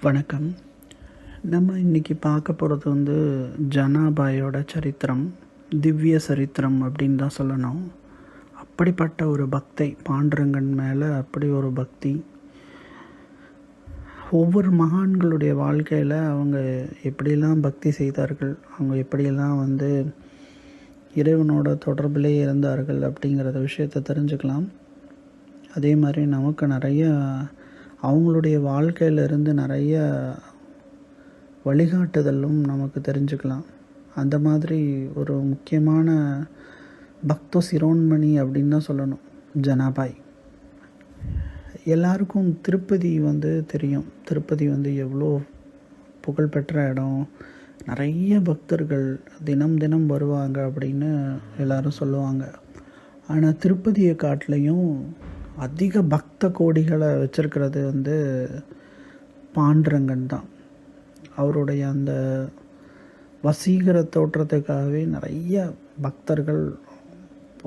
வணக்கம். நம்ம இன்றைக்கி பார்க்க போகிறது ஜனாபாயோட சரித்திரம், திவ்ய சரித்திரம் அப்படின்னு தான் சொல்லணும். அப்படிப்பட்ட ஒரு பக்தை, பாண்டுரங்கன் மேலே அப்படி ஒரு பக்தி. ஒவ்வொரு மகான்களுடைய வாழ்க்கையில் அவங்க எப்படியெல்லாம் பக்தி செய்தார்கள், அவங்க எப்படியெல்லாம் இறைவனோட தொடர்பிலே இருந்தார்கள் அப்படிங்கிறத விஷயத்தை தெரிஞ்சுக்கலாம். அதே மாதிரி நமக்கு நிறைய அவங்களுடைய வாழ்க்கையிலிருந்து நிறைய வழிகாட்டுதலும் நமக்கு தெரிஞ்சுக்கலாம். அந்த மாதிரி ஒரு முக்கியமான பக்த சிரோன்மணி அப்படின்னு தான் சொல்லணும் ஜனாபாய். எல்லாருக்கும் திருப்பதி தெரியும். திருப்பதி எவ்வளோ புகழ்பெற்ற இடம், நிறைய பக்தர்கள் தினம் தினம் வருவாங்க அப்படின்னு எல்லாரும் சொல்லுவாங்க. ஆனால் திருப்பதியை காட்டிலையும் அதிக பக்த கோடிகளை வச்சிருக்கிறது பாண்டுரங்கன் தான். அவருடைய அந்த வசீகர தோற்றத்துக்காகவே நிறைய பக்தர்கள்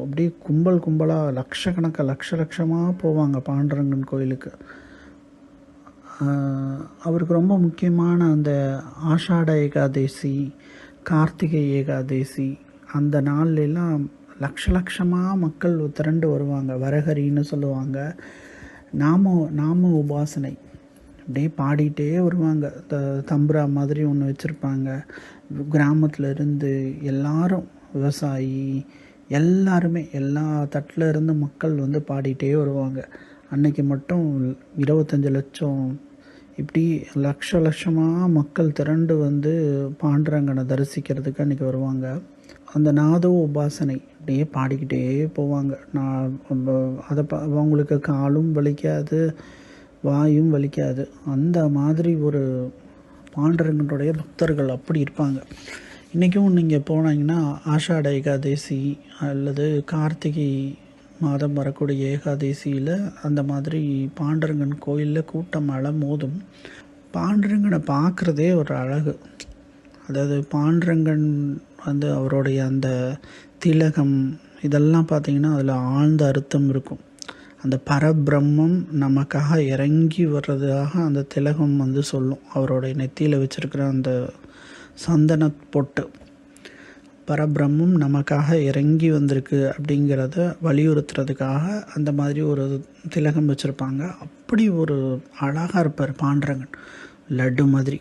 அப்படியே கும்பல் கும்பலாக லட்சமாக போவாங்க பாண்டுரங்கன் கோயிலுக்கு. அவருக்கு ரொம்ப முக்கியமான அந்த ஆஷாட ஏகாதேசி, கார்த்திகை ஏகாதேசி, அந்த நாள்லாம் லட்சமாக மக்கள் திரண்டு வருவாங்க. வரஹரின்னு சொல்லுவாங்க. நாம உபாசனை அப்படியே பாடிட்டே வருவாங்க. தம்புரா மாதிரி ஒன்று வச்சுருப்பாங்க. கிராமத்தில் இருந்து எல்லாரும், விவசாயி எல்லாருமே, எல்லா தட்டில் இருந்து மக்கள் பாடிட்டே வருவாங்க. அன்னைக்கு மட்டும் 25 லட்சம் இப்படி லட்சமாக மக்கள் திரண்டு பாண்டுரங்கனை தரிசிக்கிறதுக்கு அன்றைக்கி வருவாங்க. அந்த நாதோ உபாசனை அப்படியே பாடிக்கிட்டே போவாங்க. அதை அவங்களுக்கு காலும் வலிக்காது, வாயும் வலிக்காது. அந்த மாதிரி ஒரு பாண்டுரங்கனுடைய பக்தர்கள் அப்படி இருப்பாங்க. இன்றைக்கும் நீங்கள் போனீங்கன்னா ஆஷாட ஏகாதேசி அல்லது கார்த்திகை மாதம் வரக்கூடிய ஏகாதேசியில் அந்த மாதிரி பாண்டுரங்கன் கோயிலில் கூட்டம் மோதும். பாண்டுரங்கனை பார்க்குறதே ஒரு அழகு. அதாவது பாண்டுரங்கன் அவருடைய அந்த திலகம் இதெல்லாம் பார்த்திங்கன்னா அதில் ஆழ்ந்த அர்த்தம் இருக்கும். அந்த பரபிரம்மம் நமக்காக இறங்கி வர்றதாக அந்த திலகம் சொல்லும். அவருடைய நெத்தியில் வச்சுருக்கிற அந்த சந்தன பொட்டு பரபிரம்மம் நமக்காக இறங்கி வந்திருக்கு அப்படிங்கிறத வலியுறுத்துறதுக்காக அந்த மாதிரி ஒரு திலகம் வச்சுருப்பாங்க. அப்படி ஒரு அழகாக இருப்பார் பாண்டுரங்கன், லட்டு மாதிரி.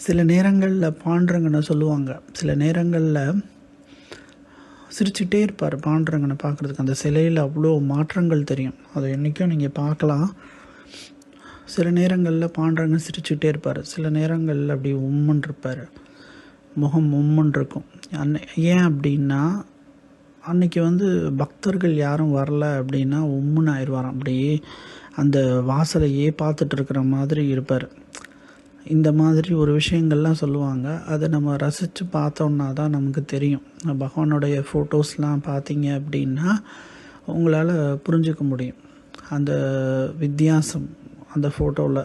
சில நேரங்களில் பாண்டுரங்கனை சொல்லுவாங்க, சில நேரங்களில் சிரிச்சுட்டே இருப்பார். பாண்டுரங்கனை பார்க்குறதுக்கு அந்த சிலையில் அவ்வளோ மாற்றங்கள் தெரியும். அதை என்றைக்கும் நீங்கள் பார்க்கலாம். சில நேரங்களில் பாண்டுரங்கன் சிரிச்சுட்டே இருப்பார், சில நேரங்களில் அப்படி உம்மன் இருப்பார், முகம் உம்மன் இருக்கும். ஏன் அப்படின்னா அன்றைக்கி பக்தர்கள் யாரும் வரல அப்படின்னா உம்முன்னு ஆயிடுவாராம். அப்படியே அந்த வாசலையே பார்த்துட்டு இருக்கிற மாதிரி இருப்பார். இந்த மாதிரி ஒரு விஷயங்கள்லாம் சொல்லுவாங்க. அதை நம்ம ரசித்து பார்த்தோன்னா தான் நமக்கு தெரியும். பகவானுடைய ஃபோட்டோஸ்லாம் பார்த்தீங்க அப்படின்னா உங்களால் புரிஞ்சிக்க முடியும் அந்த வித்தியாசம். அந்த ஃபோட்டோவில்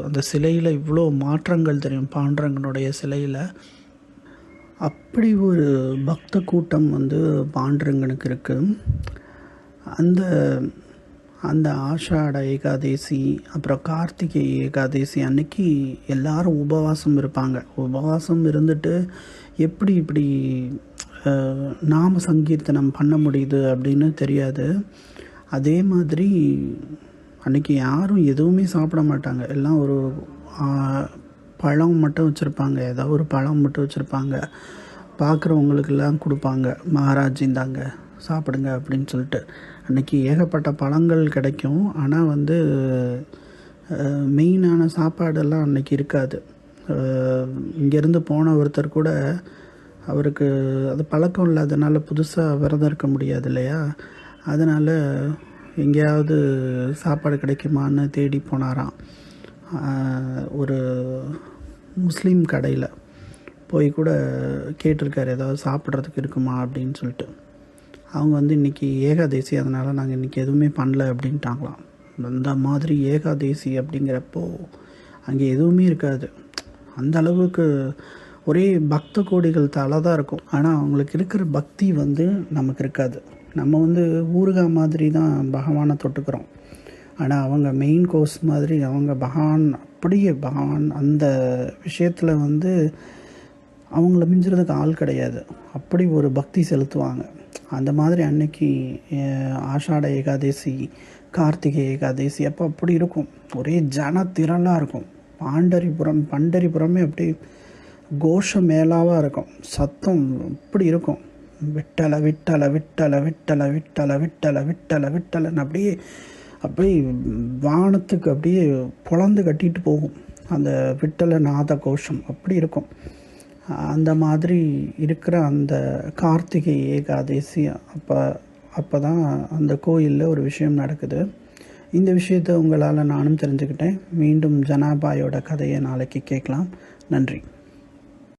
அந்த சிலையில் இவ்வளோ மாற்றங்கள் தெரியும் பாண்டுரங்கனுடைய சிலையில். அப்படி ஒரு பக்த கூட்டம் பாண்டுரங்கனுக்கு இருக்குது. அந்த ஆஷாட ஏகாதேசி அப்புறம் கார்த்திகை ஏகாதேசி அன்னைக்கு எல்லாரும் உபவாசம் இருப்பாங்க. உபவாசம் இருந்துட்டு எப்படி இப்படி நாம சங்கீர்த்தனம் பண்ண முடியுது அப்படின்னு தெரியாது. அதே மாதிரி அன்றைக்கி யாரும் எதுவுமே சாப்பிட மாட்டாங்க. எல்லாம் ஒரு பழம் மட்டும் வச்சுருப்பாங்க, ஏதாவது ஒரு பழம் மட்டும் வச்சுருப்பாங்க. பார்க்குறவங்களுக்கெல்லாம் கொடுப்பாங்க, மகாராஜ் இந்தாங்க சாப்பிடுங்க அப்படின்னு சொல்லிட்டு. அன்றைக்கி ஏகப்பட்ட பழங்கள் கிடைக்கும். ஆனால் மெயினான சாப்பாடெல்லாம் அன்றைக்கி இருக்காது. இங்கேருந்து போன ஒருத்தர் கூட, அவருக்கு அது பழக்கம் இல்லாதனால புதுசாக விரதம் இருக்க முடியாது இல்லையா, அதனால் எங்கேயாவது சாப்பாடு கிடைக்குமான்னு தேடி போனாராம். ஒரு முஸ்லீம் கடையில் போய் கூட கேட்டிருக்காரு, ஏதாவது சாப்பிட்றதுக்கு இருக்குமா அப்படின்னு சொல்லிட்டு. அவங்க இன்றைக்கி ஏகாதேசி, அதனால் நாங்கள் இன்றைக்கி எதுவுமே பண்ணல அப்படின்ட்டாங்களாம். அந்த மாதிரி ஏகாதேசி அப்படிங்கிறப்போ அங்கே எதுவுமே இருக்காது. அந்த அளவுக்கு ஒரே பக்த கோடிகள் தலை தான் இருக்கும். ஆனால் அவங்களுக்கு இருக்கிற பக்தி நமக்கு இருக்காது. நம்ம ஊறுகாய் மாதிரி தான் பகவானை தொட்டுக்கிறோம். ஆனால் அவங்க மெயின் கோர்ஸ் மாதிரி அவங்க பகவான் அப்படியே பகவான் அந்த விஷயத்தில் வந்து அவங்கள மிஞ்சுறதுக்கு ஆள் கிடையாது. அப்படி ஒரு பக்தி செலுத்துவாங்க. அந்த மாதிரி அன்னைக்கு ஆஷாட ஏகாதசி, கார்த்திகை ஏகாதசி அப்போ அப்படி இருக்கும். ஒரே ஜன திரளாக இருக்கும். பண்டரிபுரமே அப்படி கோஷம் மேலாவாக இருக்கும். சத்தம் அப்படி இருக்கும். விட்டல விட்டல விட்டல விட்டல விட்டல விட்டல விட்டல விட்டலன்னு அப்படியே வானத்துக்கு அப்படியே பொளந்து கட்டிட்டு போகும் அந்த விட்டல நாத கோஷம். அப்படி இருக்கும். அந்த மாதிரி இருக்கிற அந்த கார்த்திகை ஏகாதசி அப்போ தான் அந்த கோயிலில் ஒரு விஷயம் நடக்குது. இந்த விஷயத்தை உங்களால் நானும் தெரிஞ்சுக்கிட்டேன். மீண்டும் ஜனாபாயோட கதையை நாளைக்கு கேட்கலாம். நன்றி.